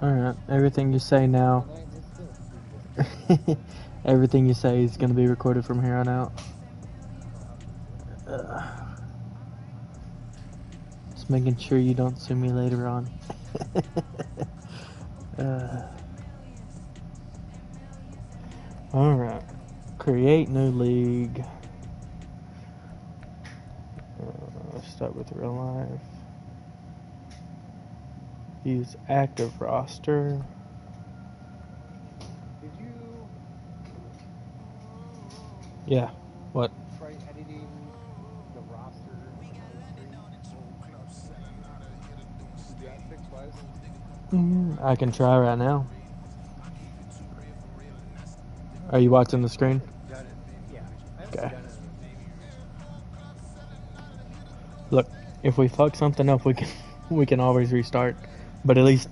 Alright, everything you say now, everything you say is going to be recorded from here on out. Just making sure you don't sue me later on. Alright, create new league. Start with real life. Use active roster. Did you Yeah, what? try editing the roster on the screen? Did that fix wise? I can try right now. Are you watching the screen? Done it. Yeah. I haven't Okay. done it. Look, if we fuck something up, we can always restart. But at least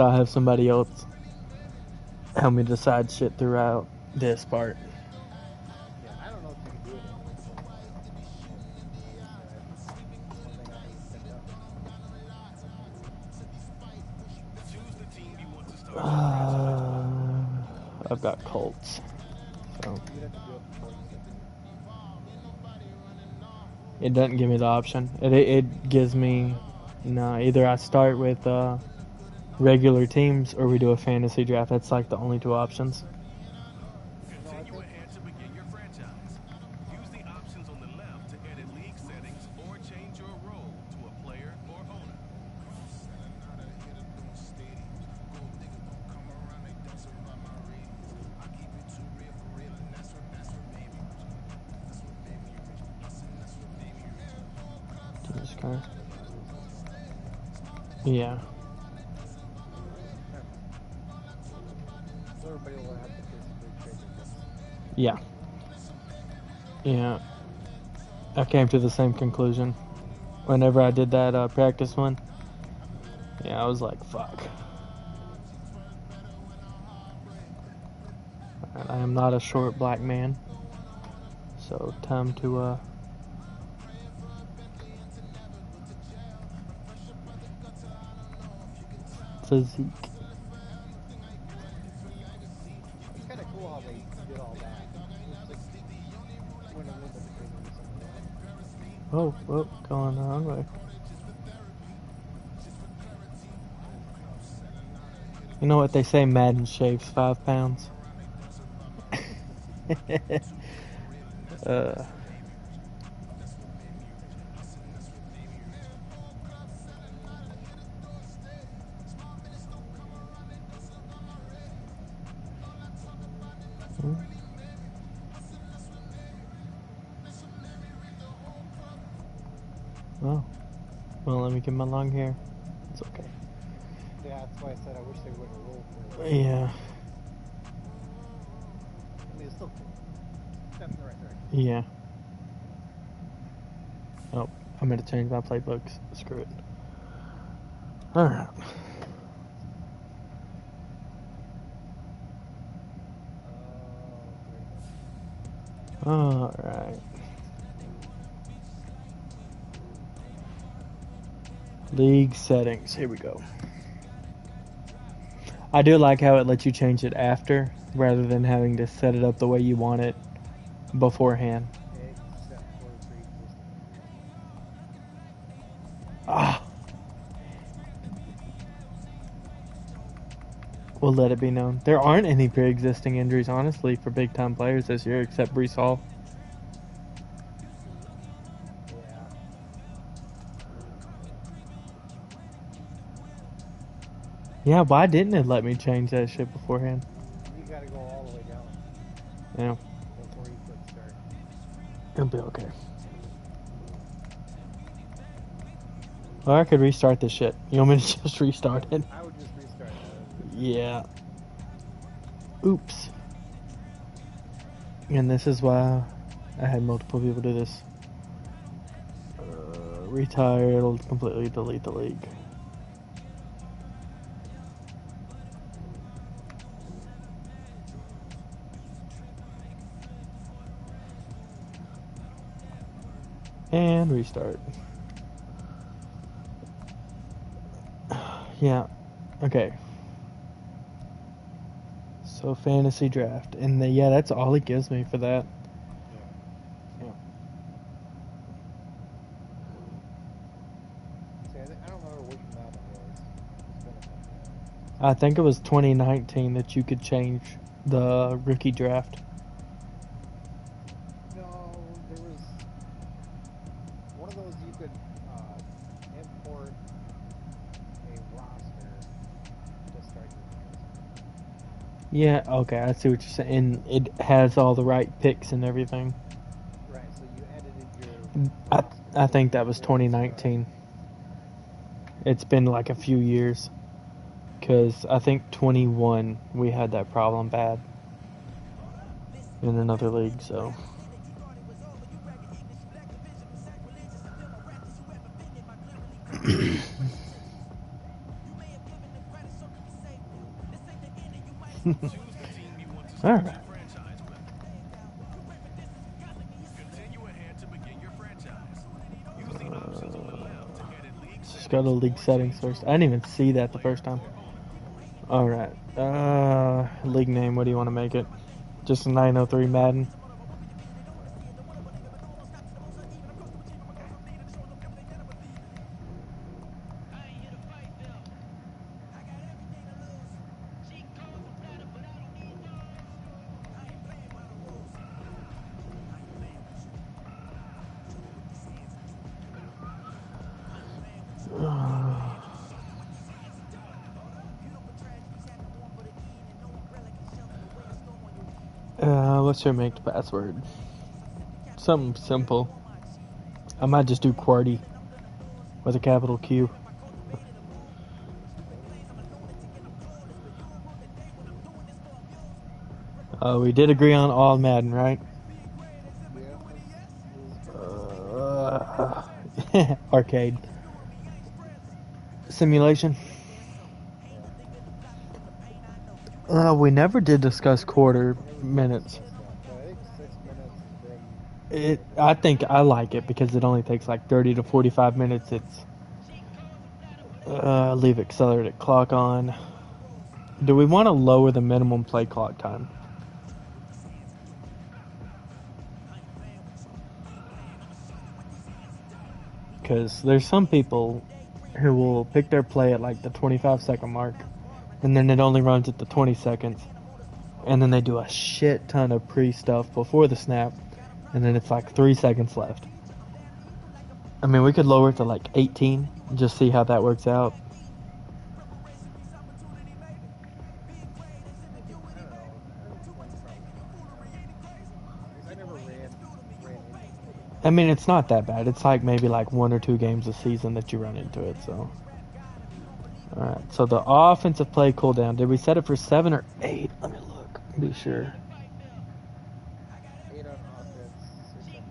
I have somebody else help me decide shit throughout this part. Yeah, I don't know if you can do it anyway. One thing I haven't set up. I've got Colts. So You'd have to do it before you set it. it doesn't give me the option. It gives me either I start with regular teams or we do a fantasy draft. That's like the only two options. No, I think Use the options on the left to edit league settings or change your role to a player or owner. Jesus Christ. Yeah. so everybody will have to physically check it. Yeah. Yeah. I came to the same conclusion. Whenever I did that practice one, yeah, I was like, fuck. I am not a short black man. So, time to, physique. It's kind of cool how they did all that. Went a little bit crazy with some of that. Oh, going the wrong way. You know what they say, Madden shaves 5 pounds? Oh. Well, let me get my long hair. It's okay. Yeah, that's why I said I wish they would have rolled for it. Yeah. I mean, it's still cool. Step in the right direction. Yeah. Oh, I'm gonna change my playbooks. Screw it. Alright. Alright. League settings. Here we go. I do like how it lets you change it after rather than having to set it up the way you want it beforehand. Except for pre-existing. Ah. We'll let it be known. There aren't any pre-existing injuries, honestly, for big-time players this year, except Breece Hall. Yeah. Yeah, why didn't it let me change that shit beforehand? You gotta go all the way down Yeah, before you click start. it'll be okay. Or I could restart this shit. You want me to just restart it? I would just restart that. Yeah. Oops. And this is why I had multiple people do this. Retire, it'll completely delete the league. And restart. Yeah. Okay. So fantasy draft, and yeah, that's all it gives me for that. Yeah. See, I don't remember which map it was. It's been a minute. I think it was 2019 that you could change the rookie draft. No, there was one of those you could import a roster to start your fantasy. Yeah, okay, I see what you're saying. And it has all the right picks and everything. Right, so you edited your I roster. I think that was 2019. It's been like a few years. Because I think 21 we had that problem bad in another league, so. Choose the team you want to All start right. your franchise with. Continue ahead to begin your franchise. Use the options on the left to edit league Just go to settings league or settings change your first. I didn't even see that the player first time. or owner. All right. League name. What do you want to make it? Just a 903 Madden. What's your make the password? Something simple. I might just do QWERTY with a capital Q. We did agree on all Madden, right? Arcade. Simulation. We never did discuss quarter minutes. So I think 6 minutes has been. I think I like it because it only takes like 30 to 45 minutes. It's leave accelerated clock on. Do we want to lower the minimum play clock time? Because there's some people who will pick their play at like the 25-second mark, and then it only runs at the 20 seconds, and then they do a shit ton of pre-stuff before the snap, and then it's like 3 seconds left. I mean, we could lower it to like 18, just see how that works out. I never ran I mean, it's not that bad. It's like maybe like 1 or 2 games a season that you run into it, so. Alright, so the offensive play cooldown. Did we set it for 7 or 8? Let me look. Be sure. 8 on offense, 6 on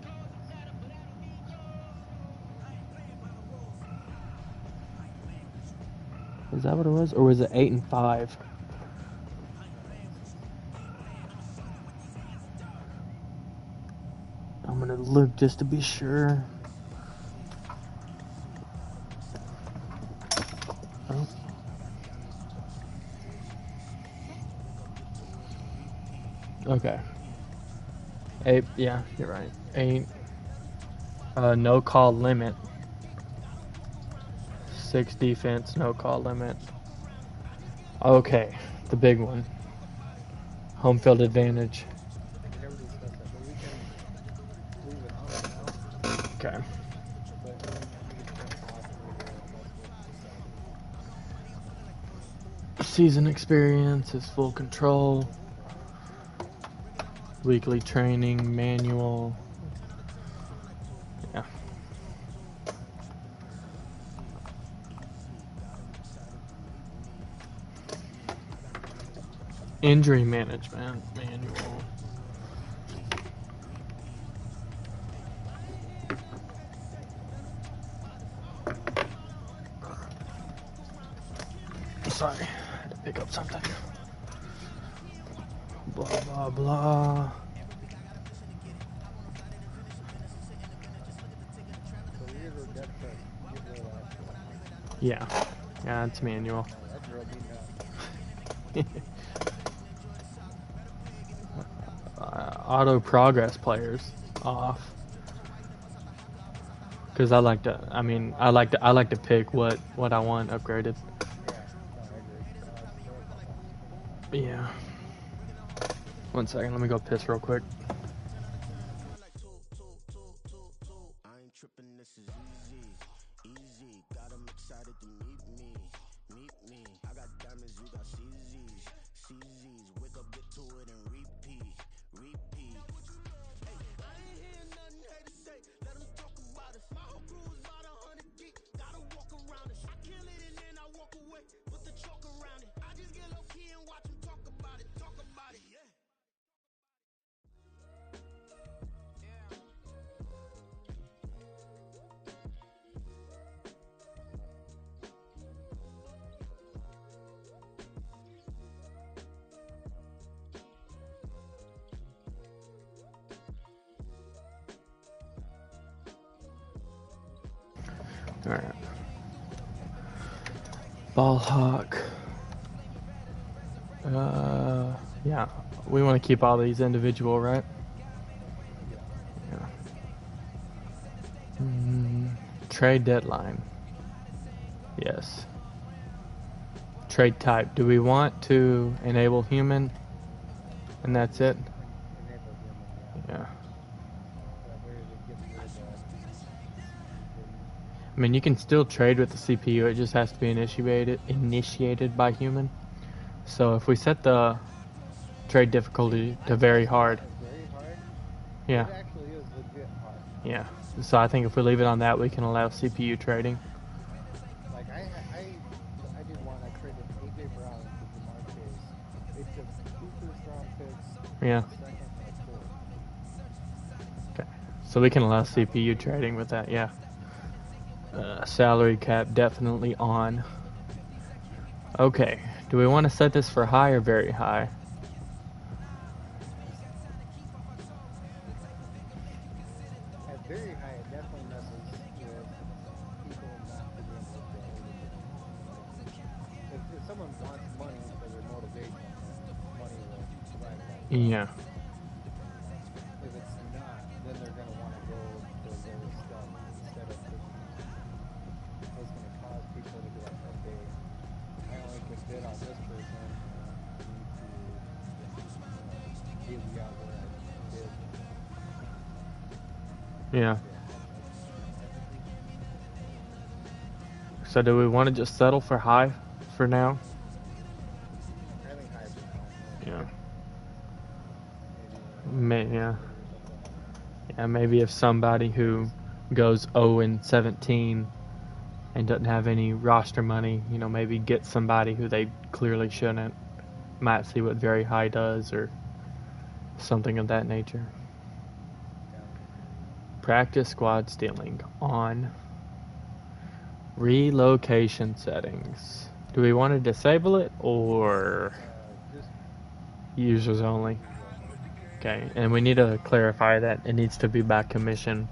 defense. Is that what it was? Or was it 8 and 5? I'm gonna look just to be sure. Oh. Okay. 8, yeah, you're right. 8. No call limit. 6 defense, no call limit. Okay, the big one. Home field advantage. We never discussed that, but we can leave it on now. Okay. But then we can turn it off later. Season experience is full control. Weekly training, manual. Yeah. Injury management, manual. Sorry, I had to pick up something. Blah, blah, blah. So we get rid of depth chart, get rid of that. Yeah. Yeah, it's manual. That drove me nuts. auto progress players off. Because I like to, I mean, I like to pick what I want upgraded. Yeah, no, I agree. Throw a couple. Yeah. One second, let me go piss real quick. I ain't tripping, this is easy. Easy, got 'em excited to meet me. Meet me. I got diamonds, you got CZs. CZs, wake up, get to it, and repeat. Repeat. Hey, I ain't hear nothing haters say. Let 'em talk about us. My whole crew is about 100 deep. Gotta walk around us. I kill it and then I walk away. Put the chalk around it. I just get low key and watch 'em talk about it. Talk about it, yeah. Alright. Ball hawk. Yeah. We want to keep all these individual, right? Yeah. Trade deadline. Yes. Trade type. Do we want to enable human? And that's it? Enable human, yeah. Yeah. That way it gets rid of I mean, you can still trade with the CPU. It just has to be initiated by human. So if we set the trade difficulty to very hard, very hard. yeah, It actually is legit hard. yeah. So I think if we leave it on that, we can allow CPU trading. Like I did one. I traded AJ Brown to Jamar Chase. It took 2 first-round picks, Yeah. a second, and a fourth. Okay. So we can allow CPU trading with that. Yeah. Salary cap definitely on. Okay. Do we want to set this for high or very high? At very high, it definitely messes with people not being able to get if someone wants money for their motivation, then money will provide that. Yeah. If it's not, then they're going to want to go for lower stuff instead of pushing what's going to cause people to be like, okay, I only can bid on this person. I need to give you out where I bid. Yeah. So do we want to just settle for high for now? I think high for now. Yeah. Maybe, Yeah. Yeah, maybe if somebody who goes 0-17 and doesn't have any roster money, you know, maybe get somebody who they clearly shouldn't. Might see what very high does or something of that nature. Practice squad stealing on. Relocation settings. Do we want to disable it or just users only? Okay, and we need to clarify that it needs to be by commission.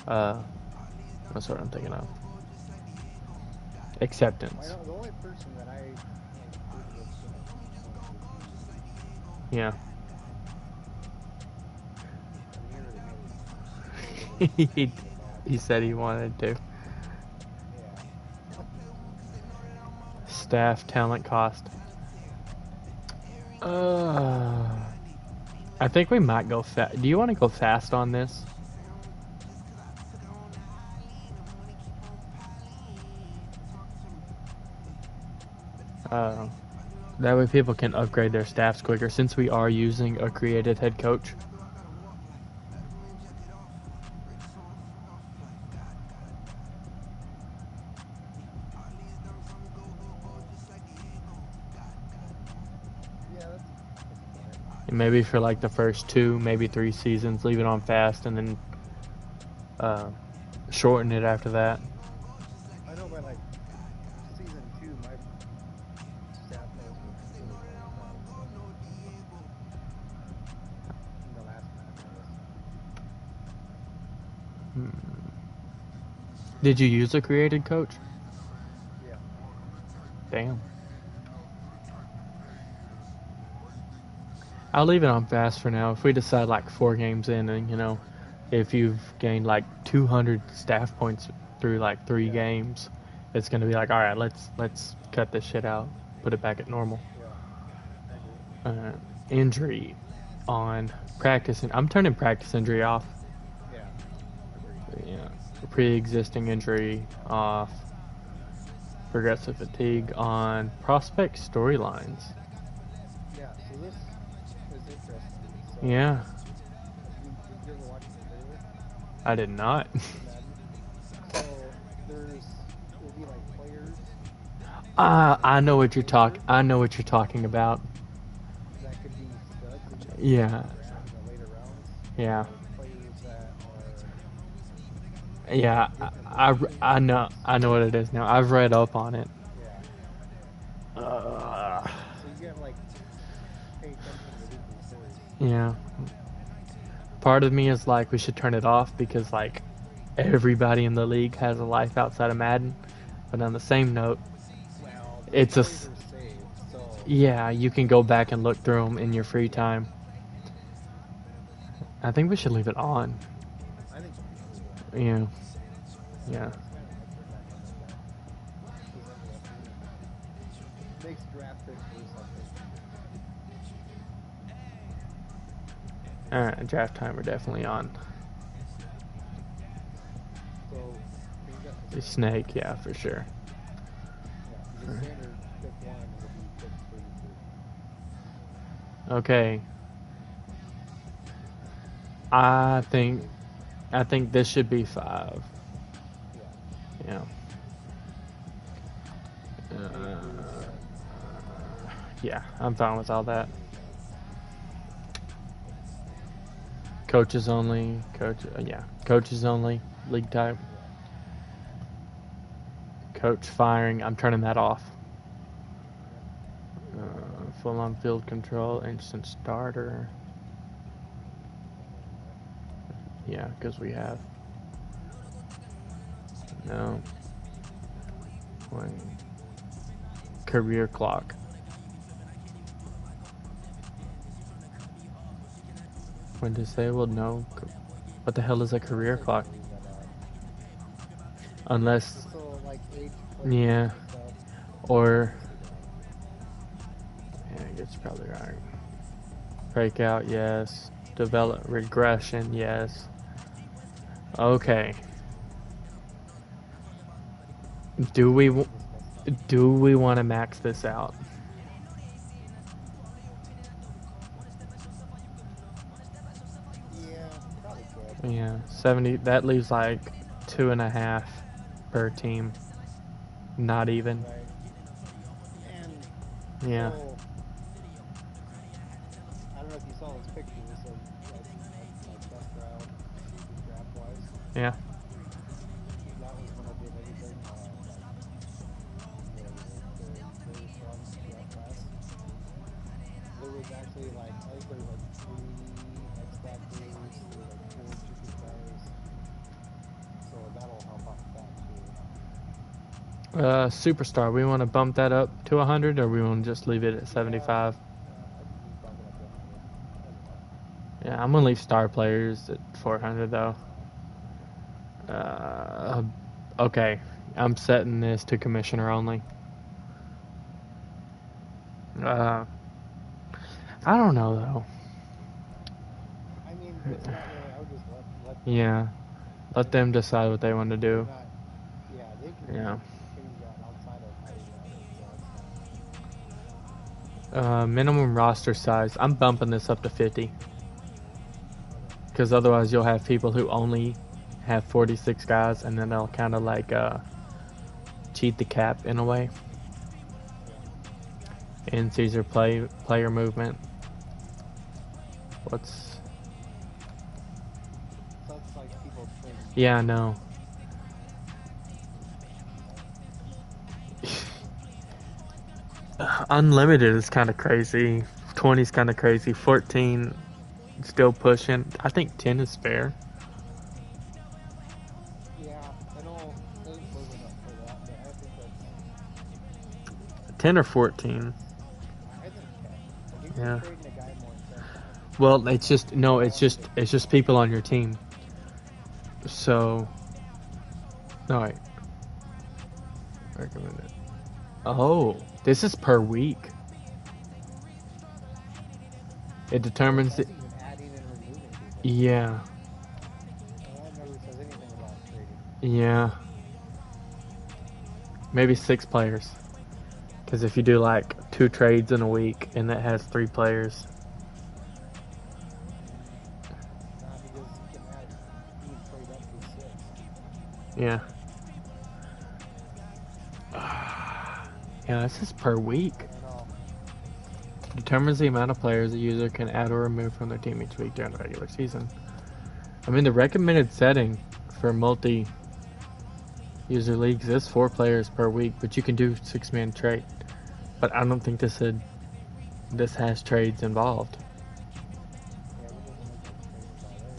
That's what I'm thinking of. Acceptance. the only person that I Yeah. He said he wanted to. Staff talent cost. I think we might go fast. Do you want to go fast on this? That way people can upgrade their staffs quicker since we are using a created head coach. Maybe for like the first 2, maybe 3 seasons, leave it on fast and then shorten it after that. I know by like season 2, my staff was really in the last match. Did you use a created coach? Yeah. Damn. I'll leave it on fast for now. If we decide like 4 games in, and if you've gained like 200 staff points through like 3 games, it's gonna be like, all right, let's cut this shit out, put it back at normal. Yeah. I agree. Injury on practice, and I'm turning practice injury off. Yeah. Agreed. Yeah, pre-existing injury off. Progressive fatigue on prospect storylines. Yeah. So this is interesting. So, Yeah, Did you ever watch the trailer? I did not. Madden? So it'll be like players I know what you're talking about. that could be studs in Yeah, the later rounds. yeah, Players that are yeah. I know what it is now. I've read up on it. so you gotta like pay attention to weekly stories. Yeah. Part of me is like we should turn it off because like everybody in the league has a life outside of Madden. But on the same note, Well, it's a plays are saved, so yeah, you can go back and look through them in your free time. I think we should leave it on. I think so. Yeah. Yeah. Makes draft picks do something. Alright, draft time we're definitely on. So you got The snake, yeah, for sure. the standard pick 1 will be pick 33. Okay. I think this should be 5. Yeah. Yeah. Yeah, I'm fine with all that. Coaches only, coaches only, league type. Coach firing, I'm turning that off. Full on field control, instant starter. Yeah, because we have. No. One. Career clock. When disabled, no. What the hell is a career clock? Unless, So like age yeah, and stuff. or yeah, it's probably right. Breakout, yes. Develop regression, yes. Okay. Do we want to max this out? Yeah, probably could. Yeah, 70. That leaves like 2.5 per team. Not even. Right. And Yeah. so, I don't know if you saw this picture. So like best round draft wise. Yeah. That was when I did everything. The first round draft class. There was actually like I think there was like 3 X Factors, there were like 4 superstars. So that'll help out with that too. Superstar. We want to bump that up to 100, or we want to just leave it at 75. I can just bump it up to 100. Yeah, I'm gonna leave star players at 400 though. Okay, I'm setting this to commissioner only. I don't know though. I mean, it's not really. I would just let Yeah, let them decide what they want to do. not, yeah, they can Yeah. change that outside of how you want it. Minimum roster size. I'm bumping this up to 50. Because otherwise you'll have people who only have 46 guys, and then they'll kind of like cheat the cap in a way. In Caesar player movement. What's... So it's like people trade. Yeah, I know. Unlimited is kind of crazy. 20 is kind of crazy. 14 still pushing. I think 10 is fair. Yeah, I know Saints wasn't up for that, but I think that's. 10 or 14. I think 10. Like, if Yeah. you're trading a guy more than 10, Well, it's just no, it's just people on your team. So, no, wait. Recommended. Oh, this is per week. It determines That's the, even adding and removing people. yeah, And that never says anything about trading. yeah. Maybe 6 players. Because if you do like 2 trades in a week and that has 3 players, Nah, because you can add, you can trade up to 6. yeah. Yeah, this is per week. I know. Determines the amount of players a user can add or remove from their team each week during the regular season. I mean, the recommended setting for multi-user leagues is 4 players per week, but you can do 6-man trade. But I don't think this has trades involved. Yeah, it doesn't look like trading by there.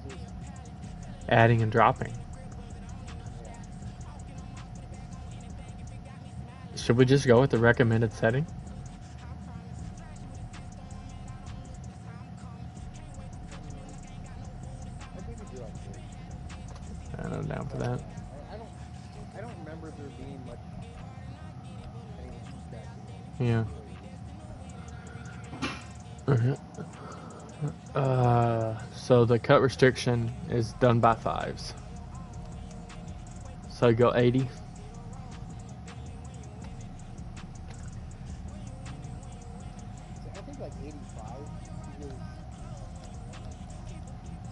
It's just, Adding and dropping. yeah. Should we just go with the recommended setting? I think we do like trading. I'm down for that. I don't remember there being much anything subtracted. Yeah. So the cut restriction is done by 5s. So go 80. So I think like 85 because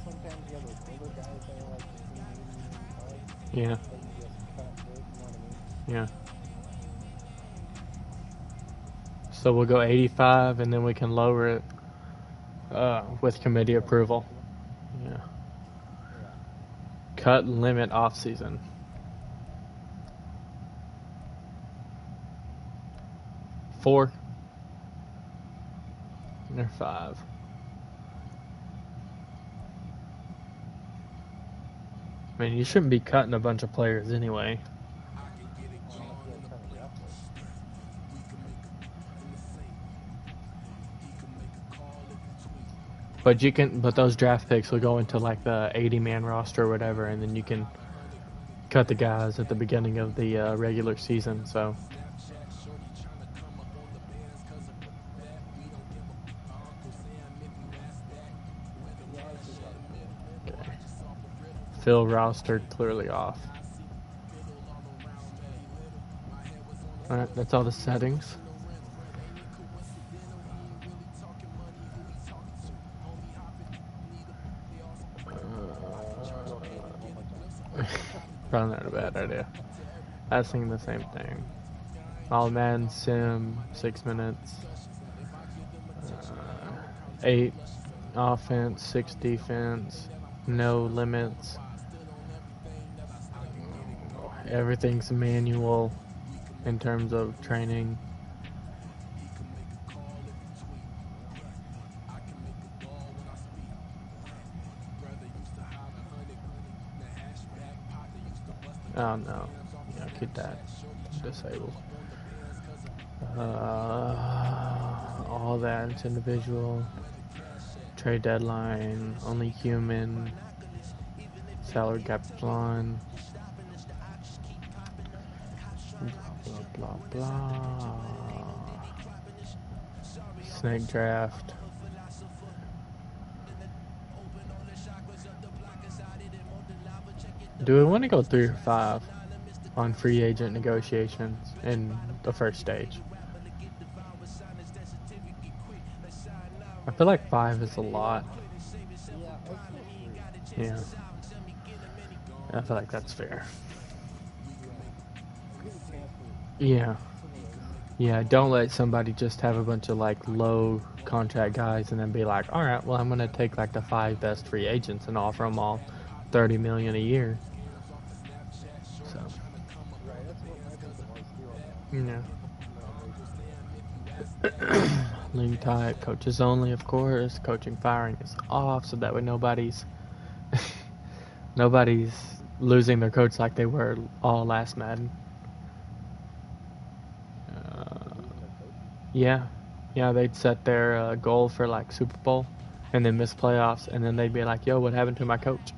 sometimes you have those older guys that are like between 80 and 85 Yeah, that you just cut with, you know what I mean? yeah. So we'll go 85 and then we can lower it with committee approval. Yeah. Yeah. Cut limit off season. 4 or 5. I mean, you shouldn't be cutting a bunch of players anyway. Unless you have a ton of draft picks. But those draft picks will go into like the 80-man roster or whatever, and then you can cut the guys at the beginning of the regular season. So Yeah, I think that. okay. Fill roster clearly off. All right, that's all the settings. Probably not a bad idea. I was thinking the same thing. All man sim 6 minutes. 8 offense, 6 defense. No limits. Everything's manual in terms of training. Oh no. Yeah, keep that disabled. All that it's individual. Trade deadline, only human. Salary cap plan. Blah blah blah. Snake draft. Do we want to go 3 or 5 on free agent negotiations in the first stage? I feel like 5 is a lot. Yeah, let's do 3. Yeah. I feel like that's fair. Yeah. Give a chance for Yeah. some of those. Yeah, don't let somebody just have a bunch of like low contract guys and then be like, all right, well, I'm going to take like the 5 best free agents and offer them all $30 million a year. So, Right, that's what I think the boys do on that. yeah. League type, coaches only, of course. Coaching firing is off, so that way nobody's losing their coach like they were all last Madden. Yeah, they'd set their goal for like Super Bowl, and then miss playoffs, and then they'd be like, "Yo, what happened to my coach?"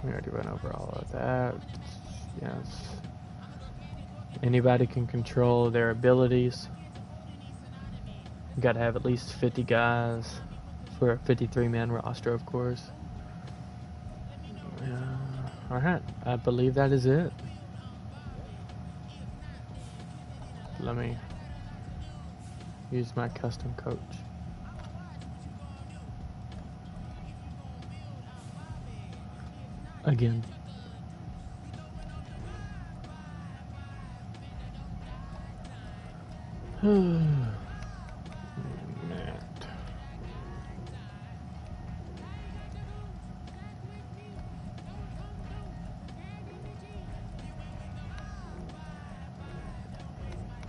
We already went over all of that. Yes. Anybody can control their abilities. You got to have at least 50 guys for a 53-man roster, of course. All right, I believe that is it. Let me use my custom coach. Again. Matt.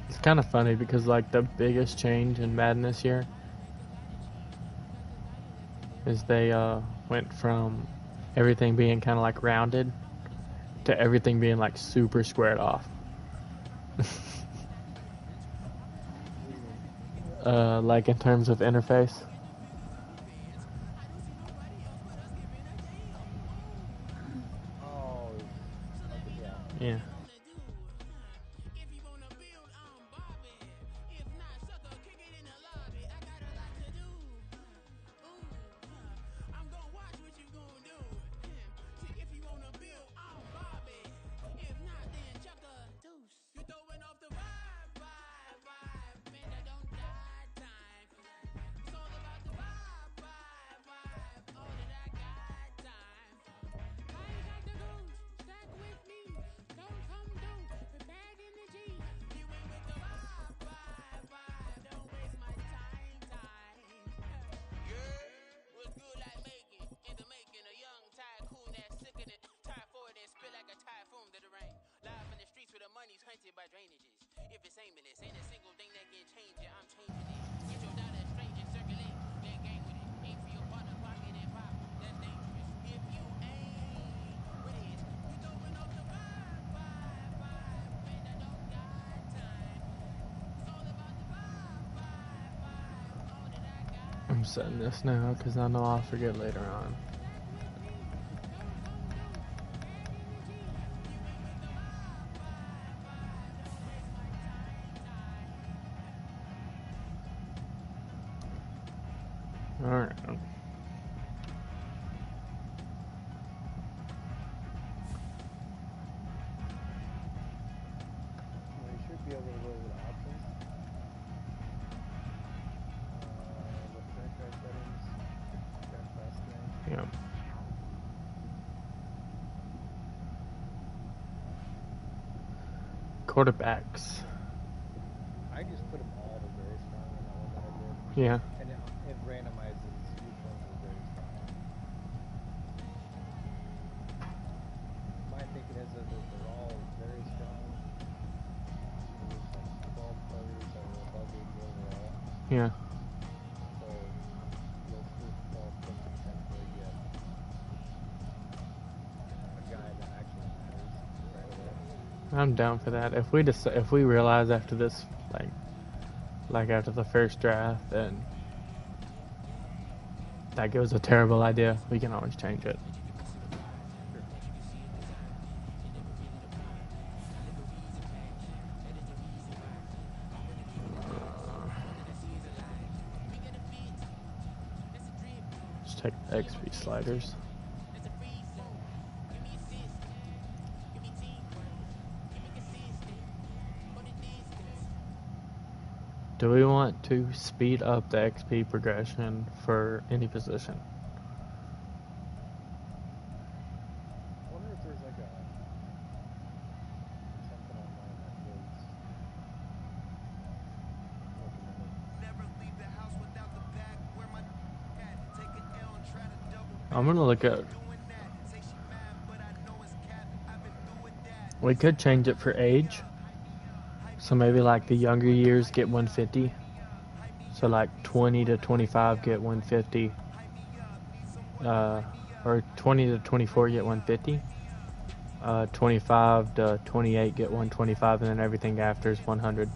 It's kind of funny because like the biggest change in Madden this year is they went from everything being kind of like rounded to everything being like super squared off. Like in terms of interface. Oh, okay, yeah. Yeah. I'm setting this now because I know I'll forget later on. Alright. Well, you should be able to go to the options. The franchise settings. Got fast name. Yeah. Quarterbacks. I just put them all to very strong in that one that I did. Yeah. And it randomizes which ones are very strong. My thinking is that they're all very strong. There's like 12 players that are above 80 overall. Yeah. So those first 12 picks potentially get a guy that actually matters right away. I'm down for that. If we realize after this, like after the first draft, then that was a terrible idea, we can always change it. Let's check the XP sliders. Do we want to speed up the XP progression for any position? I wonder if there's like something online that was recommended. Never leave the house without the bag. Where my at? Take an L and try to double. I'm gonna look at. Doing that. Say she mad, but I know it's cap. I've been doing that. We could change it for age. So maybe like the younger years get 150. So like 20 to 25 get 150. Or 20 to 24 get 150. 25 to 28 get 125, and then everything after is 100.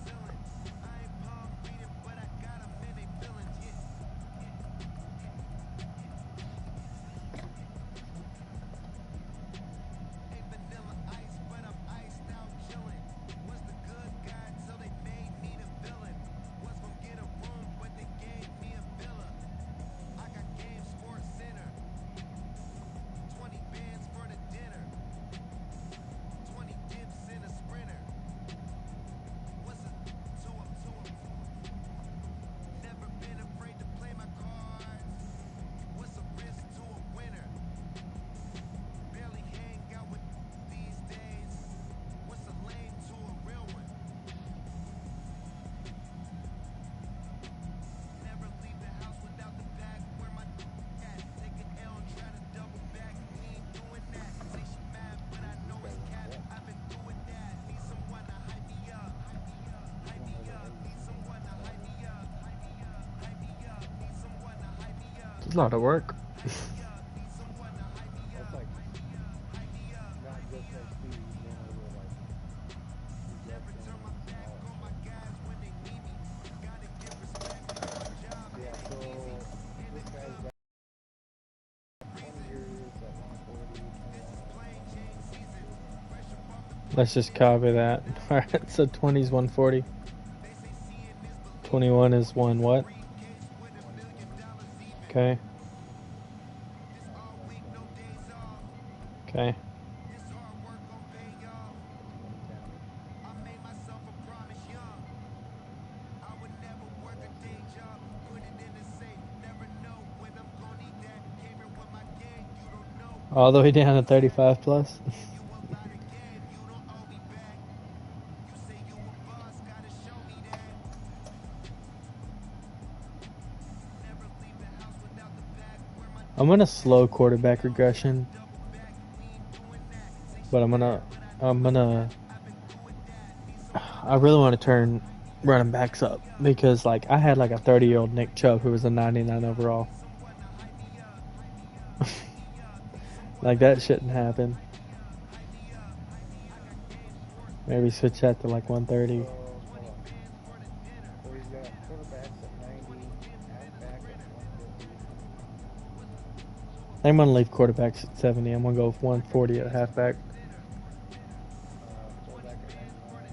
It's a lot of work. That's like not just like speed, going over like suggestions and all that shit. Yeah, so this guy's got 20 years at 140, 21 Let's just copy that. Alright, so 20 is 140. 21 is 1 what? Okay. Okay. All the way down to 35 plus. I'm gonna slow quarterback regression, but I really want to turn running backs up because like I had like a 30-year-old Nick Chubb who was a 99 overall. Like that shouldn't happen. Maybe switch that to like 130. So, hold on. So he's got quarterbacks at 90, halfback at 150. I'm gonna leave quarterbacks at 70. I'm gonna go with 140 at halfback. Fullback at 91.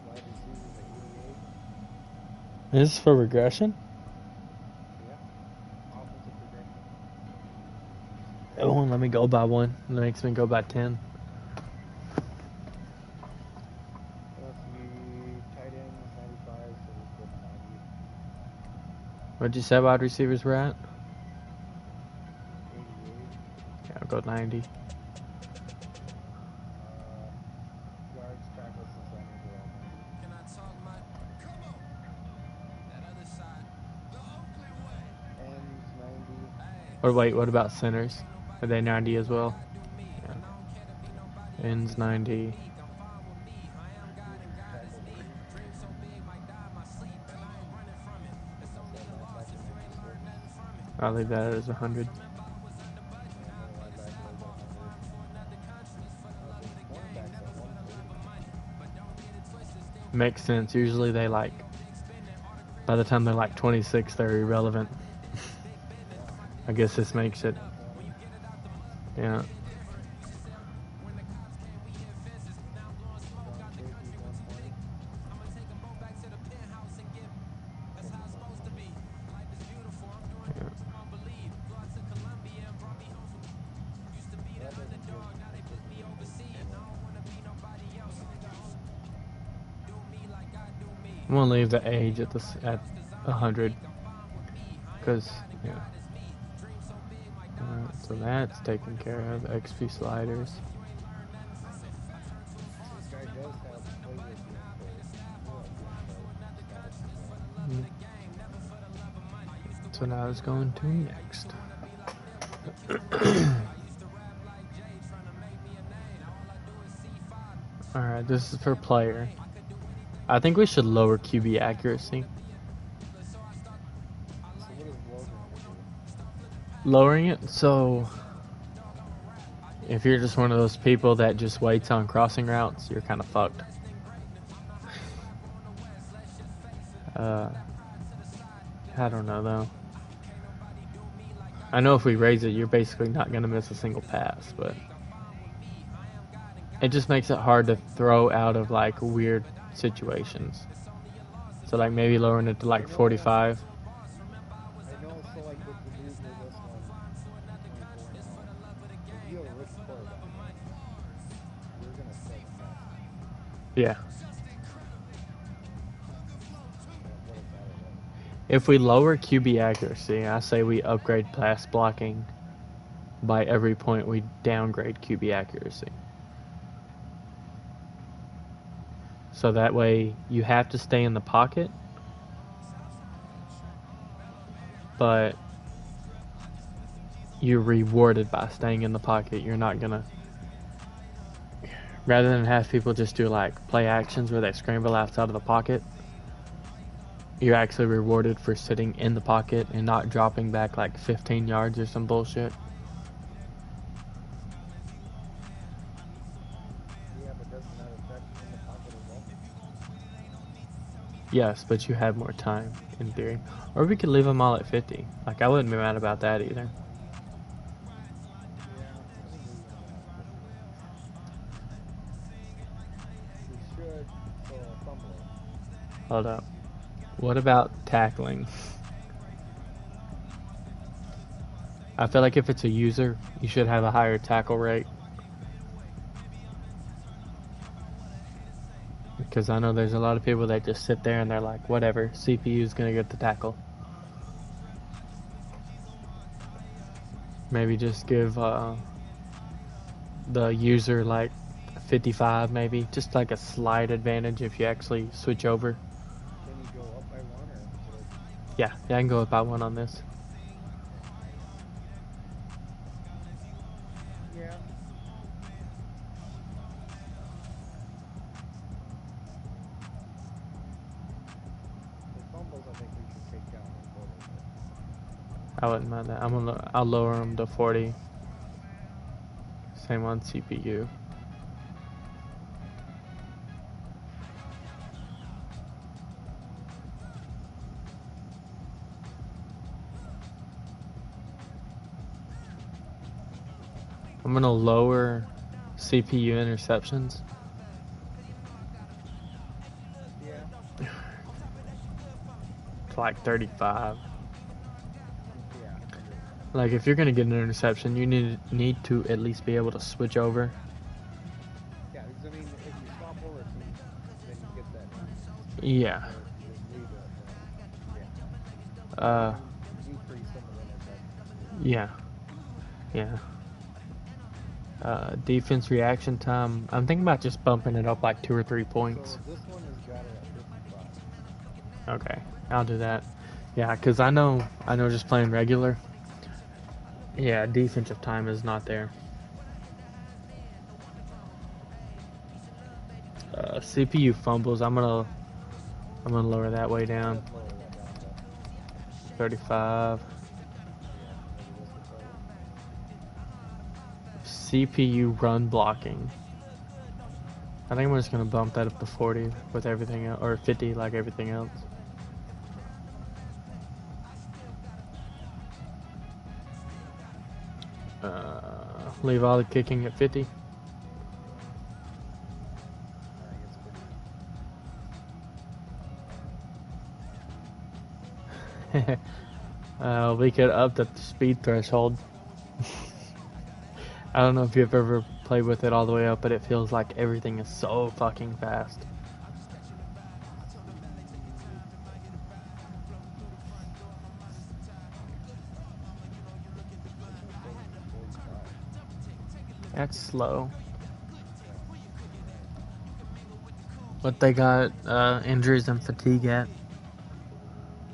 Wide receivers at 88. This is for regression. Yeah. Offensive progression. It won't let me go by one. It makes me go by 10. Let's see. Tight ends 95, so we'll go to 90. What'd you say wide receivers were at? 88. Yeah, I'll go 90. Yards, tackles, and centers are all 90. Can I talk my? Come on. That other side. The Oakley way. Ends 90. Or wait, what about centers? Are they 90 as well? Yeah. Ends 90. Tackles 80. I'll leave that as 100. And middle linebacker is at 100. Cornerbacks at 140. Makes sense. Usually they like, by the time they're like 26, they're irrelevant. I guess this makes it, yeah. Safeties 120. That doesn't give I'm gonna leave the age at 100, because yeah. Alright, so that's taken care of. XP sliders. This guy does have flavor So now it's going to next. Alright, this is for player. I think we should lower QB accuracy. So what is Logan do? Lowering it, so if you're just one of those people that just waits on crossing routes, you're kind of fucked. I don't know though. I know if we raise it, you're basically not going to miss a single pass, but it just makes it hard to throw out of like weird situations. So like maybe lowering it to like 45. I know, so like with the dude with this one, 24 now, if you have a rich quarterback, you're going to start fast. Yeah. What if that is it? If we lower QB accuracy, I say we upgrade pass blocking by every point we downgrade QB accuracy. So that way you have to stay in the pocket, but you're rewarded by staying in the pocket. You're not gonna rather than have people just do like play actions where they scramble outside of the pocket, you're actually rewarded for sitting in the pocket and not dropping back like 15 yards or some bullshit. Yeah, but doesn't that affect in the pocket as well? Yes, but you have more time in theory. Or we could leave them all at 50. Like, I wouldn't be mad about that either. Yeah, I think we should. So fumbling. Hold up. What about tackling? I feel like if it's a user, you should have a higher tackle rate. Because I know there's a lot of people that just sit there and they're like, whatever, CPU's gonna get the tackle. Maybe just give the user like 55 maybe. Just like a slight advantage if you actually switch over. Can you go up by one or? Yeah, I can go up by one on this. Yeah. The fumbles, I think we should take down a little bit. I wouldn't mind that. I'll lower them to 40. Same on CPU. I'm gonna lower CPU interceptions. Yeah. To like 35. Yeah. Like if you're gonna get an interception, you need to at least be able to switch over. Yeah, because I mean, if you fumble or if you, then you get that. Yeah. Or you leave it. Uh. Decrease some of the interceptions. Yeah. Yeah. Defense reaction time. I'm thinking about just bumping it up like 2 or 3 points. So this one has got it at 55. Okay, I'll do that. Yeah, because I know just playing regular. Yeah, defensive time is not there. CPU fumbles. I'm gonna lower that way down. Lower that down to 35. maybe this would probably. CPU run blocking. I think I'm just gonna bump that up to 40 with everything else, or 50 like everything else. Leave all the kicking at 50. I think it's pretty. We could up the speed threshold. I don't know if you've ever played with it all the way up, but it feels like everything is so fucking fast. That's slow. What they got injuries and fatigue at?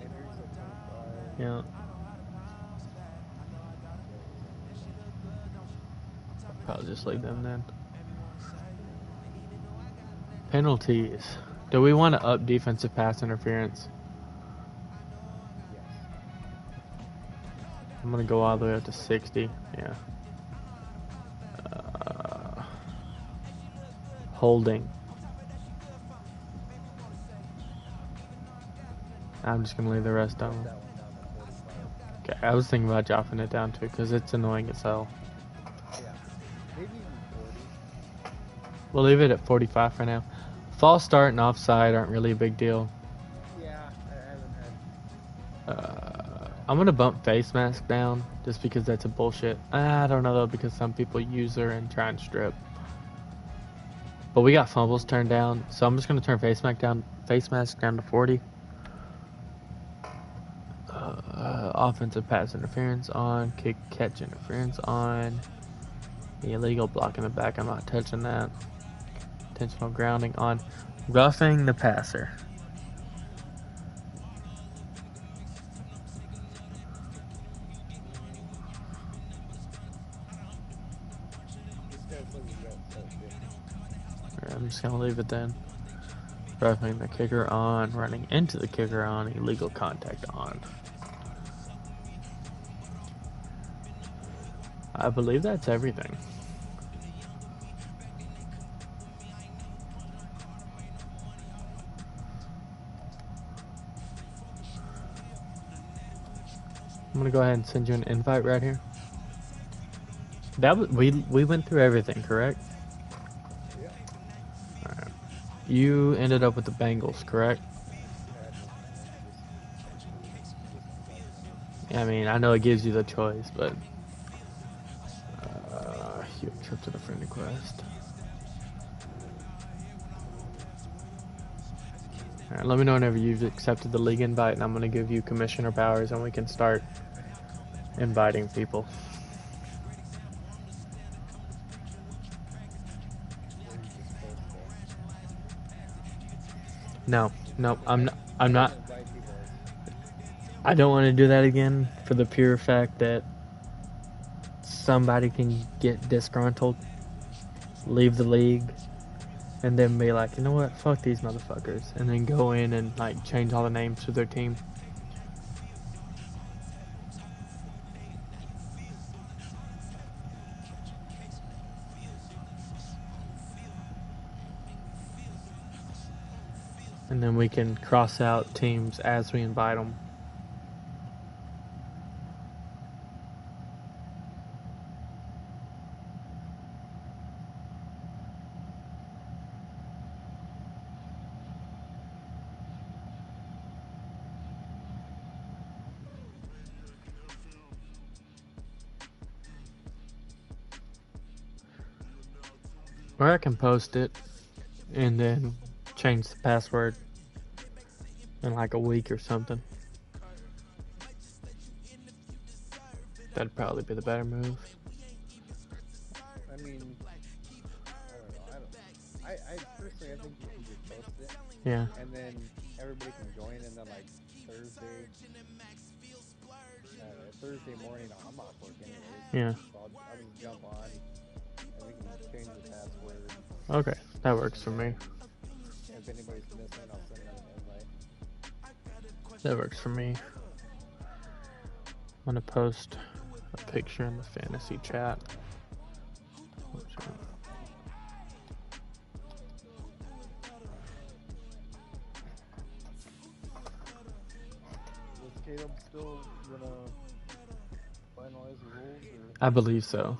Injuries at 25. Yeah. I'll just leave them then. Penalties. Do we want to up defensive pass interference? Yes. I'm gonna go all the way up to 60. Yeah. Holding. I'm just gonna leave the rest on. That one down to 45. Okay, I was thinking about dropping it down too, because it's annoying as hell. Yeah. Maybe even 40. We'll leave it at 45 for now. False start and offside aren't really a big deal. Yeah, I haven't had. I'm gonna bump face mask down just because that's a bullshit. I don't know though, because some people use her and try and strip. But we got fumbles turned down, so I'm just gonna turn face mask down to 40. Offensive pass interference on, kick catch interference on. The illegal block in the back, I'm not touching that. Intentional grounding on. Roughing the passer. This guy's looking good. So good. I'm just gonna leave it then. Roughing the kicker on, running into the kicker on, illegal contact on. I believe that's everything. I'm gonna go ahead and send you an invite right here. That was, we went through everything, correct? Yeah. Alright. You ended up with the Bengals, correct? I mean, I know it gives you the choice, but you accepted a friend request. Alright, let me know whenever you've accepted the league invite, and I'm gonna give you commissioner powers, and we can start inviting people. Where you just post that. No, I'm not. I'm You not. can invite people. I don't want to do that again for the pure fact that somebody can get disgruntled, leave the league, and then be like, you know what, fuck these motherfuckers, and then go in and like change all the names to their team. And then we can cross out teams as we invite them. Or I can post it and then change the password in like a week or something. That'd probably be the better move. I mean, I don't know. I personally, I think you can just post it. Yeah. And then everybody can join, and then like Thursday morning, I'm off work anyways. Yeah. So I'll just jump on, and we can change the password. Okay, that works for me. If anybody's missing, I'll send them an invite. That works for me. I'm gonna post a picture in the fantasy chat. Was Caleb still gonna finalize the rules, or? I believe so.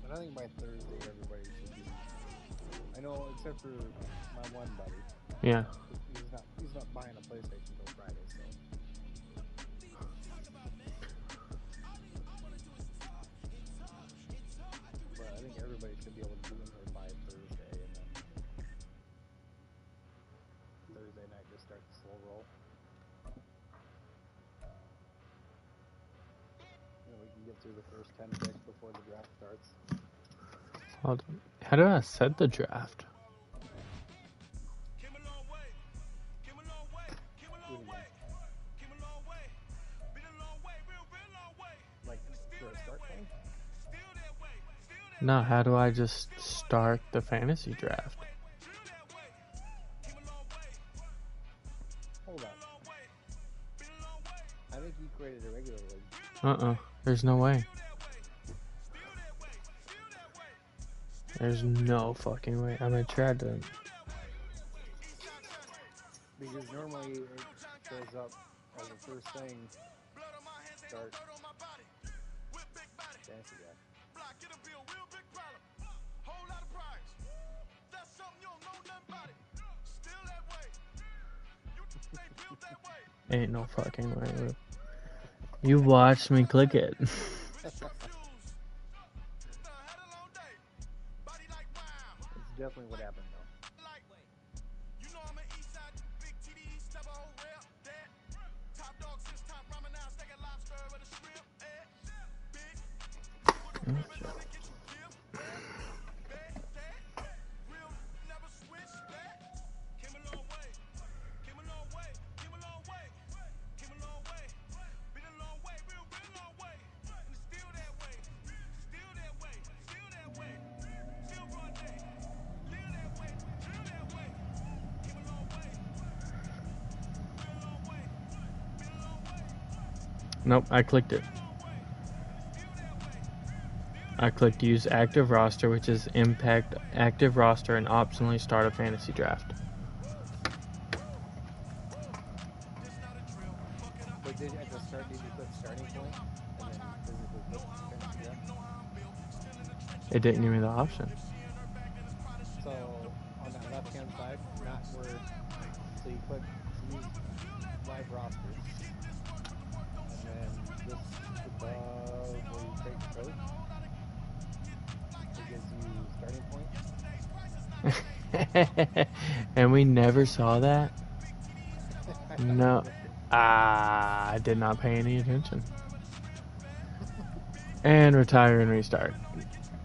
But I think by Thursday everybody should be. I know, except for my one buddy. Yeah. He's not buying a PlayStation until Friday, so. But I think everybody should be able to be in here by Thursday, and then Thursday night just start the slow roll. And we can get through the first 10 picks before the draft starts. How do I set the draft? Like, for a start time? No, how do I just start the fantasy draft? Hold on. I think you created a regular league. There's no way. There's no fucking way. I'm gonna try to. Because normally it shows up as the first thing. Start fantasy draft. Ain't no fucking way. You watched me click it. It's definitely what happened though. Nope, I clicked it. I clicked use active roster, which is impact active roster and optionally start a fantasy draft. But did at the start did you click starting point and then physically click fantasy draft? It didn't give me the option. So on that left hand side, not where so you click use live rosters. And then just above where you create coach, it gives you starting point. And we never saw that? No. I did not pay any attention. And retire and restart.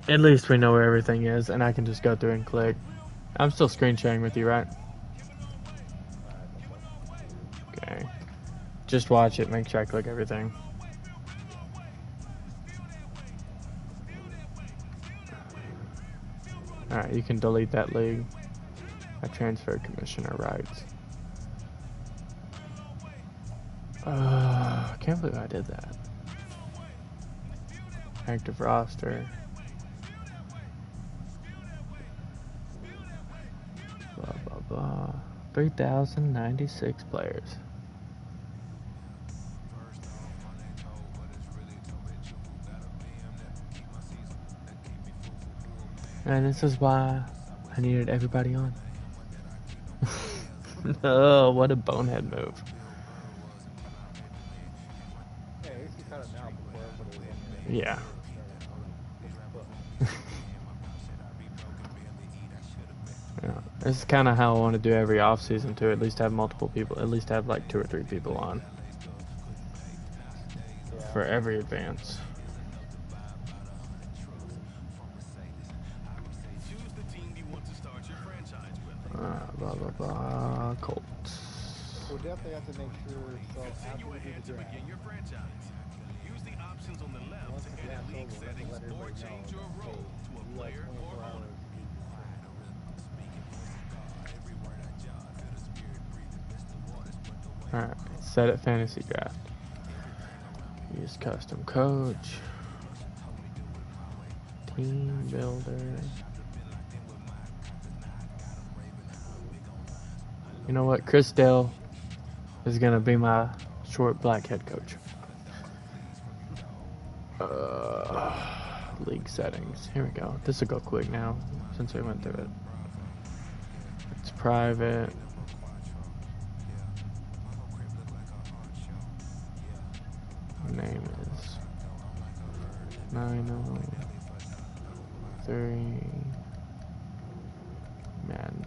At least we know where everything is, and I can just go through and click. I'm still screen sharing with you, right? Okay. Just watch it, make sure I click everything. Alright, you can delete that league. I transferred commissioner rights. I can't believe I did that. Active roster. Blah, blah, blah. 3,096 players. And this is why I needed everybody on. Oh, what a bonehead move. Yeah, at least you caught it now before everybody was in there. Yeah. Yeah. This is kind of how I want to do every off season too. At least have multiple people. At least have like 2 or 3 people on for every advance. Blah blah blah. Colts. We'll definitely have to make sure. So after we do the draft, Begin your franchise. Use the options on the left once to the edit draft's league over, settings let or everybody know change your that, role hey, to a you have player 24 or hours owner. to do Alright, set it fantasy draft. Use custom coach. Team builder. You know what? Chris Dale is going to be my short black head coach. League settings. Here we go. This will go quick now since we went through it. It's private. Name is 903 Madden.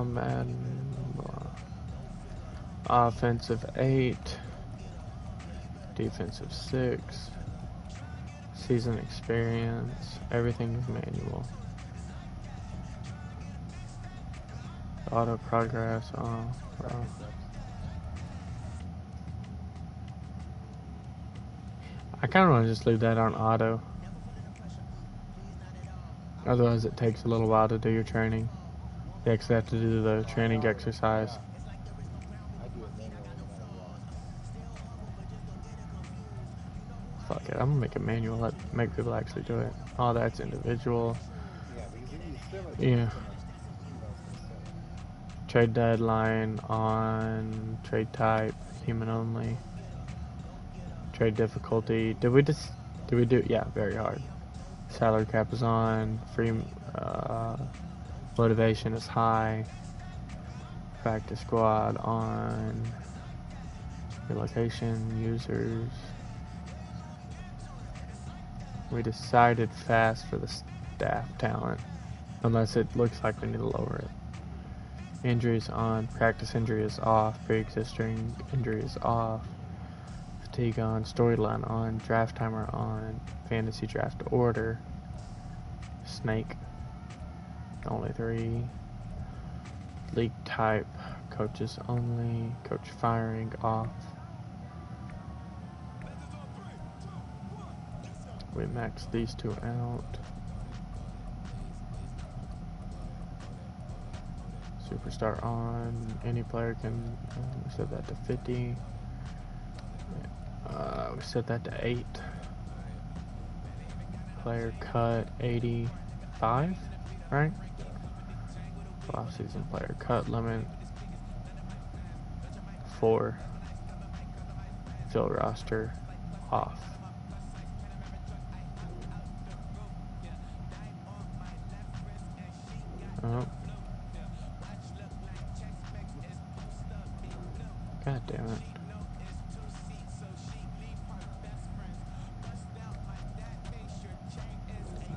Madden. Offensive 8. Defensive 6. Season experience. Everything is manual. Auto progress. I kind of want to just leave that on auto. Otherwise it takes a little while to do your training. They actually have to do the training Oh, exercise. yeah. I do it manually no matter what. Fuck it, I'm gonna make it manual. Make people actually do it. Oh, that's individual. Yeah, because you still have to Yeah. implement, specific. Trade deadline on trade type, human only. Trade difficulty. Did we do? Yeah, very hard. Salary cap is on. Free motivation is high. Practice squad on. Relocation users. We decided fast for the staff talent, unless it looks like we need to lower it. Injuries on. Practice injury is off. Pre-existing injury is off. Fatigue on. Storyline on. Draft timer on. Fantasy draft order. Snake. Only 3. League type. Coaches only. Coach firing off. We max these 2 out. Superstar on. Any player can. We set that to 50. We set that to 8. Player cut 85, right? Off-season player cut limit 4. Fill roster off. Oh. God damn it.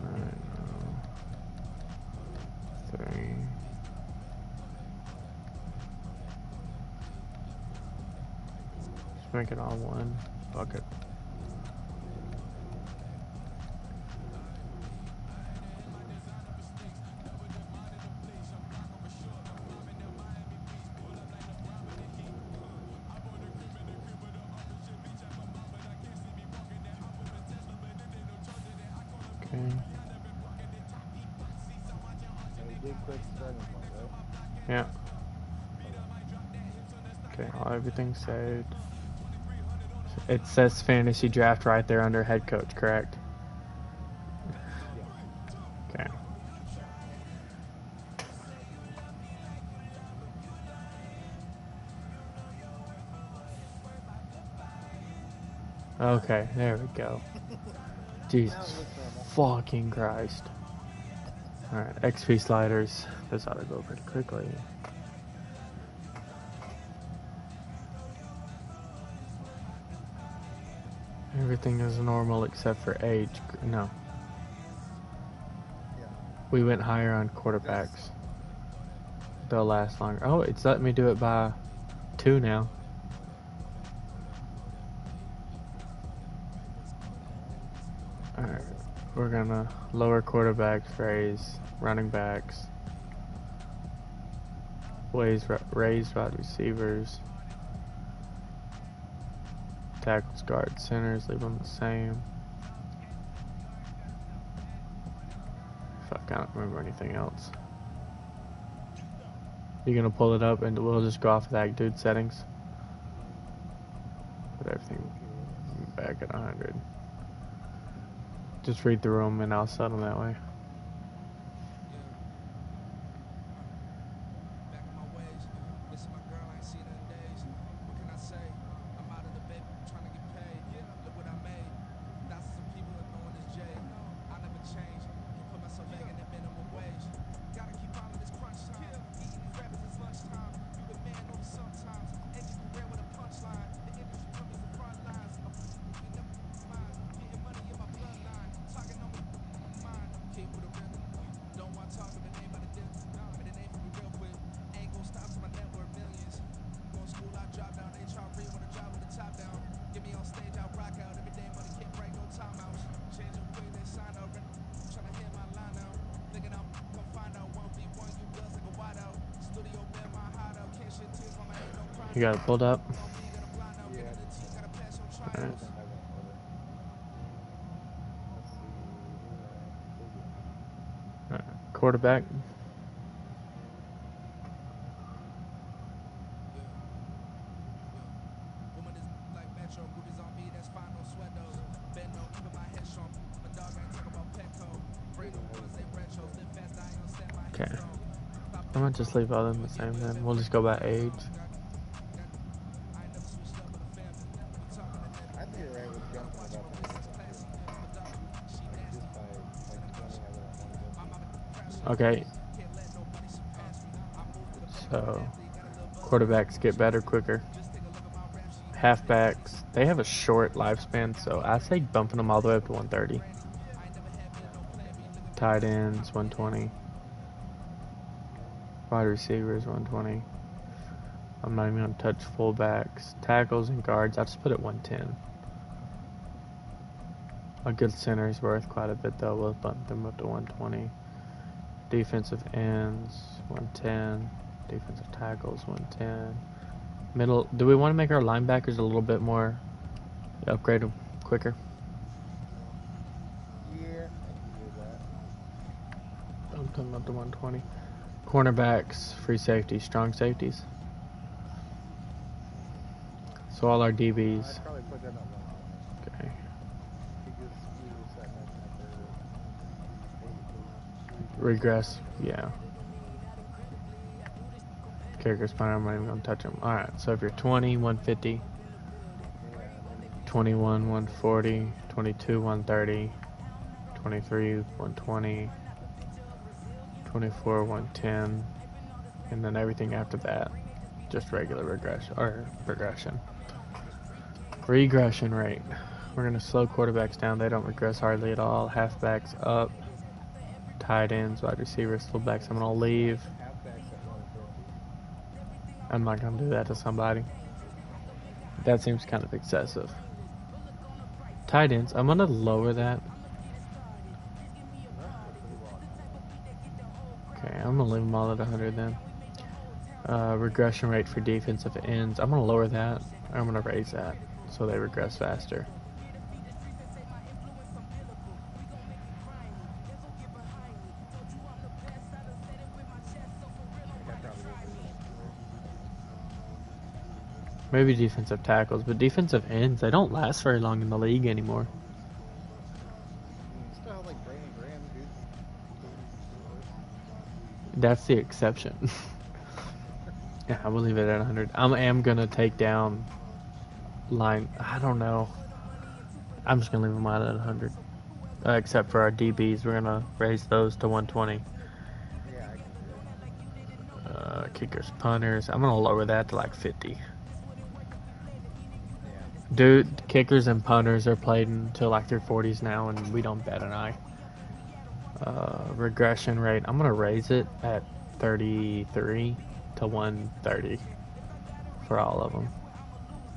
Alright, 3. Just make it all one bucket. Okay. And you did click starting point, right? Yeah. Okay, everything's saved. It says fantasy draft right there under head coach, correct? Yeah. Okay. Okay, there we go. Now Jesus it looks normal. fucking Christ. Alright, XP sliders. This ought to go pretty quickly. Everything is normal except for age. No. Yeah. We went higher on quarterbacks. They'll last longer. Oh, it's letting me do it by 2 now. Alright. We're gonna lower quarterbacks, raise running backs. Raise wide receivers. Tackles, guards, centers, leave them the same. Fuck, I don't remember anything else. You gonna pull it up and we'll just go off of that dude settings? Put everything back at 100. Just read through them and I'll set them that way. You got it pulled up? Yeah. Alright. Everything has an order. Let's see. Quarterback. Okay. I'm gonna just leave all of them the same then. We'll just go by age. I think you're right with jumping it up a little bit too. Like just by like 20, I wouldn't want to go. Okay. So, quarterbacks get better quicker. Halfbacks, they have a short lifespan, so I say bumping them all the way up to 130. Tight ends, 120. Wide receivers, 120. I'm not even going to touch fullbacks. Tackles and guards, I just put it 110. A good center is worth quite a bit, though. We'll bump them up to 120. Defensive ends, 110. Defensive tackles, 110. Middle, do we want to make our linebackers a little bit more, upgrade them quicker? Yeah, I can do that. I'm talking about the 120. Cornerbacks, free safety, strong safeties. So all our DBs. I'd probably put them at 120. Okay. Because we were setting up at Regress, yeah. Kickers, punter, I'm not even going to touch them. Alright, so if you're 20, 150. 21, 140. 22, 130. 23, 120. 24, 110. And then everything after that, just regular regression, or progression. Regression rate. We're going to slow quarterbacks down. They don't regress hardly at all. Halfbacks up. Tight ends, wide receivers, fullbacks. I'm going to leave. halfbacks at 150. I'm not going to do that to somebody. That seems kind of excessive. Tight ends, I'm going to lower that. Okay, I'm going to leave them all at 100 then. Regression rate for defensive ends, I'm going to lower that. I'm going to raise that so they regress faster. Maybe defensive tackles, but defensive ends, they don't last very long in the league anymore. You still have like Brandon Graham, dude. That's the exception. Yeah, I will leave it at 100. I am going to take down line. I don't know. I'm just going to leave them out at 100. Except for our DBs, we're going to raise those to 120. Yeah, I can do that. Kickers, punters, I'm going to lower that to like 50. Yeah. Dude, kickers and punters are played until like their 40s now, and we don't bat an eye. Regression rate, I'm going to raise it at 33 to 130 for all of them.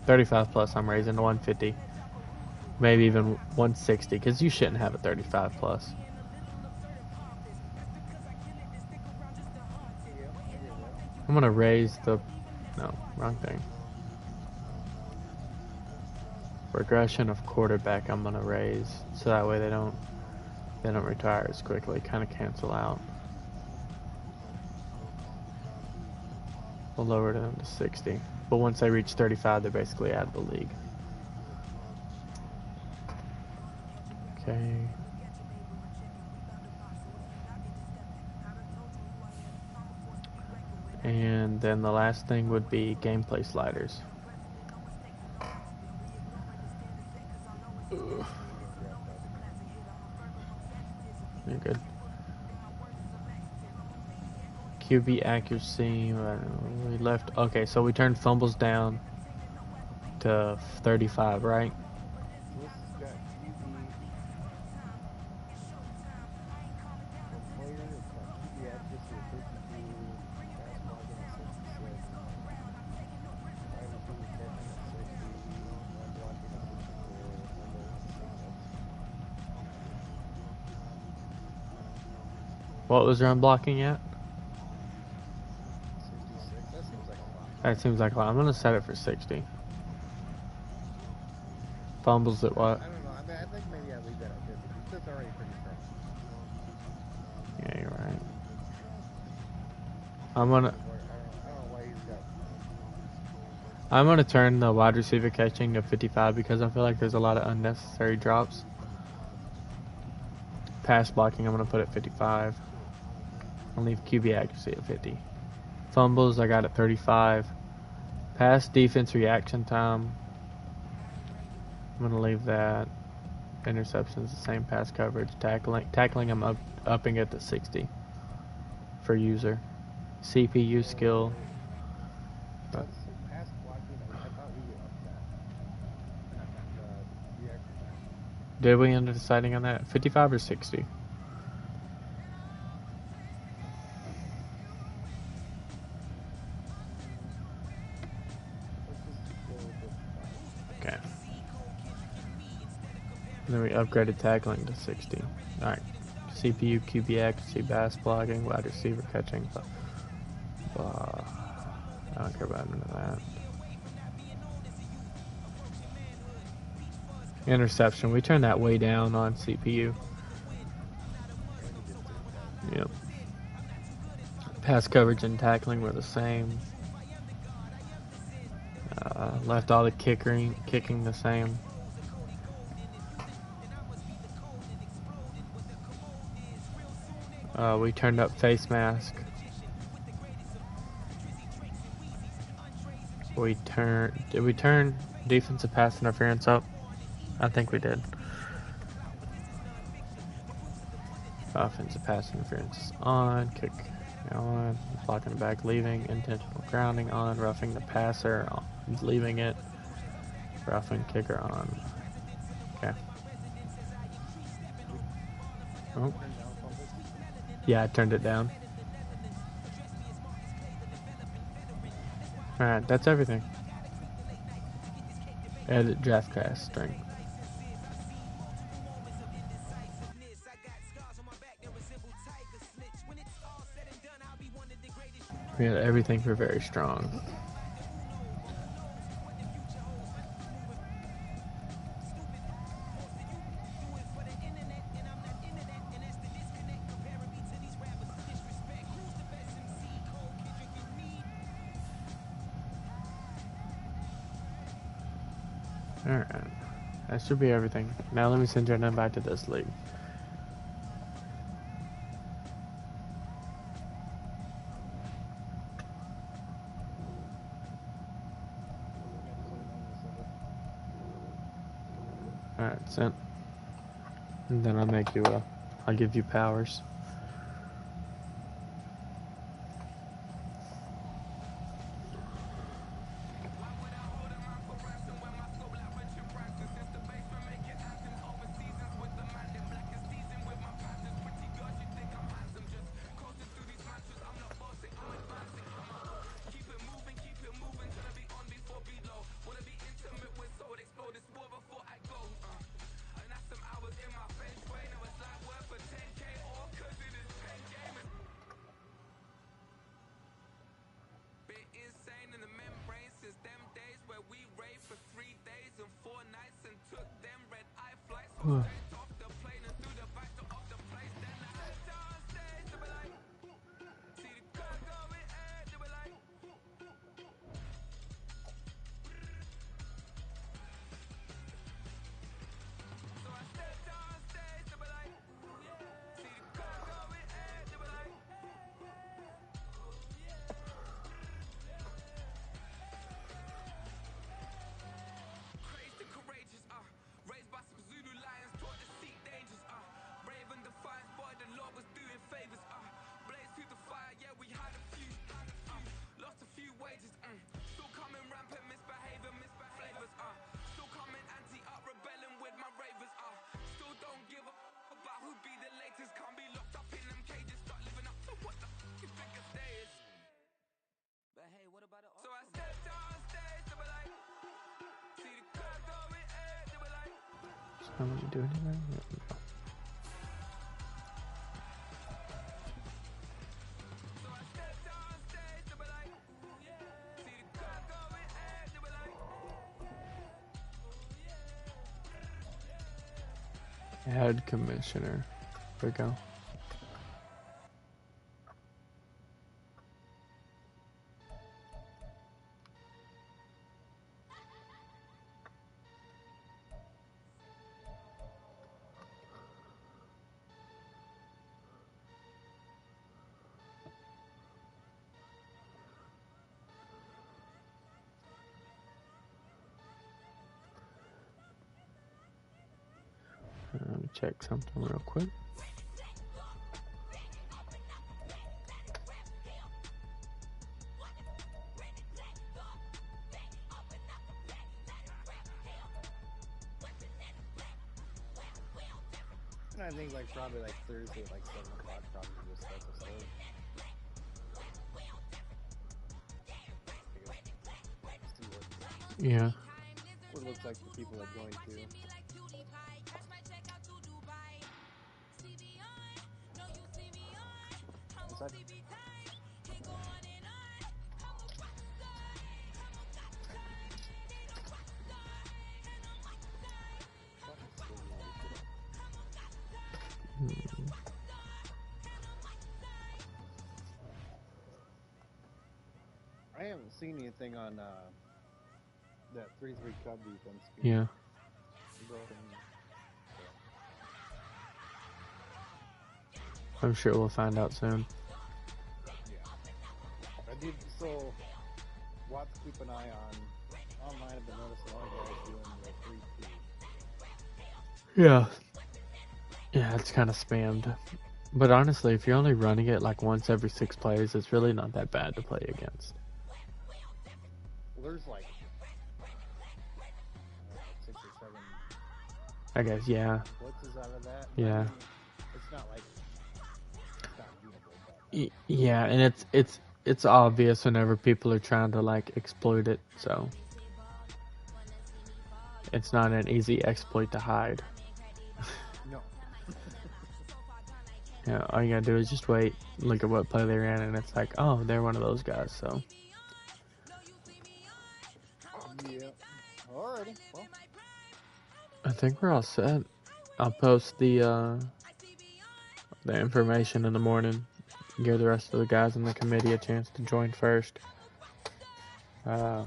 35 plus, I'm raising to 150. Maybe even 160, because you shouldn't have a 35 plus. I'm going to raise the... No, wrong thing. Regression of quarterback I'm going to raise, so that way they don't retire as quickly, kind of cancel out. We'll lower them to 60. But once they reach 35, they're basically out of the league. Okay. And then the last thing would be gameplay sliders. Ugh. You're good. QB accuracy, we left. Okay, so we turned fumbles down to 35, right? So this has got QB. For player, it's got QB accuracy at 52, pass blocking at 66, wide receiver catching at 60, run blocking at 64, fumble at 66. What was run blocking at? 66. That seems like a lot. That seems like a lot. I'm gonna set it for 60. Fumbles at what? I don't know. I mean, I think maybe I leave that at 50. That's already pretty strong. Yeah, you're right. I'm gonna I don't know why he's got. turn the wide receiver catching to 55 because I feel like there's a lot of unnecessary drops. Pass blocking I'm gonna put at 55. I'll leave QB accuracy at 50. Fumbles, I got at 35. Pass defense reaction time, I'm going to leave that. Interceptions, the same. Pass coverage. Tackling, I'm upping it to 60 for user. CPU skill. That's pass blocking. I thought we upped that. The reaction time. Did we end up deciding on that? 55 or 60? Let's just go with 55. Okay. And then we upgraded tackling to 60. Alright. CPU, QB accuracy, pass blocking, wide receiver catching. I don't care about none of that. Interception, we turned that way down on CPU. Yep. Pass coverage and tackling were the same. Left all the kicking the same. We turned up face mask. Did we turn defensive pass interference up? I think we did. Offensive pass interference is on. Kick on. Blocking the back, leaving. Intentional grounding on. Roughing the passer on. Leaving it. Roughing kicker on. Okay. Oh. Yeah, I turned it down. Alright, that's everything. Edit draft class string. We had everything for very strong. Alright. That should be everything. Now let me send your name back to this league. Alright, sent. And then I'll give you powers. So let me do anything? Add commissioner. There we go. check something real quick. And I think like probably like Thursday, like 7 o'clock, probably just start the stove. See Yeah. what it looks like for people that join too. What's that? I haven't seen anything on that 3-3 Cub defense. Yeah. I'm sure we'll find out soon. I did so. Watch, keep an eye on online. I've been noticing a lot of guys doing the 3-2. Yeah. Yeah, it's kind of spammed. But honestly, if you're only running it like once every 6 plays, it's really not that bad to play against. Well, there's like 6 or 7 I guess, yeah. blitzes out of that. Yeah. I mean, it's not like it's not beatable, but Yeah, and it's obvious whenever people are trying to like exploit it, so it's not an easy exploit to hide. no. Yeah, all you gotta do is just wait, look at what play they ran, and it's like, oh, they're one of those guys, so. Yeah. Alrighty. Well, I think we're all set. I'll post the information in the morning. Give the rest of the guys in the committee a chance to join first. And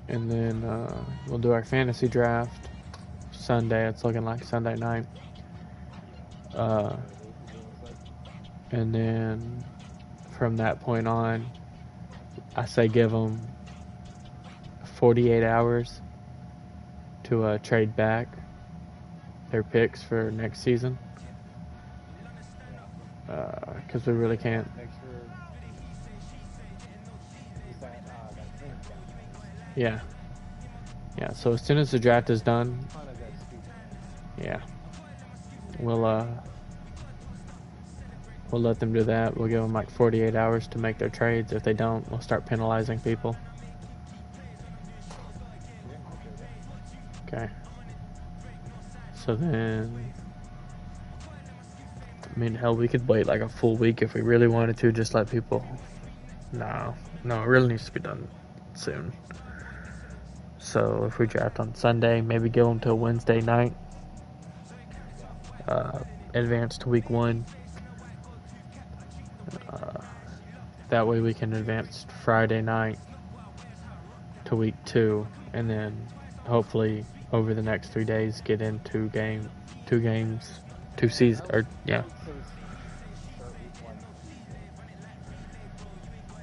then we'll do our fantasy draft Sunday. It's looking like Sunday night. And then from that point on, I say give them 48 hours to trade back their picks for next season. Because we really can't. make sure. Is that training camp? Yeah. Yeah, so as soon as the draft is done, How does that speak? yeah, we'll let them do that. We'll give them like 48 hours to make their trades. If they don't, we'll start penalizing people. Yeah, okay. Okay. So then, I mean, hell, we could wait like a full week if we really wanted to, just let people. No, it really needs to be done soon. So if we draft on Sunday, maybe give them till Wednesday night. Advance to week 1. That way we can advance Friday night to week 2, and then hopefully over the next 3 days get in 2 games, 2 seasons, or yeah. Start week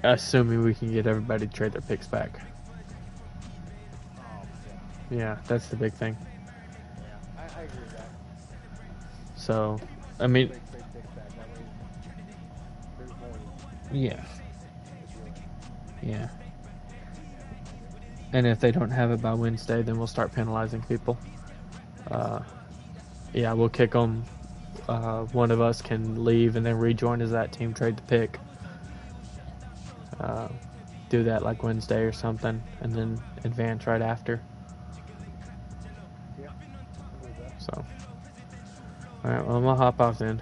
1. Assuming we can get everybody to trade their picks back. Oh, Yeah, that's the big thing. yeah. I agree with that. So, I mean, Trade picks back. That way, there's more. yeah. Yeah. And if they don't have it by Wednesday, then we'll start penalizing people. Yeah, we'll kick them. One of us can leave and then rejoin as that team, trade the pick. Do that like Wednesday or something, and then advance right after. Yeah. I agree with that. So, alright, well, I'm gonna hop off then.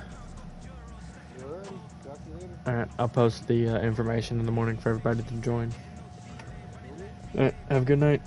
Alrighty. Talk to you later. Alright, I'll post the information in the morning for everybody to join. Alright, have a good night.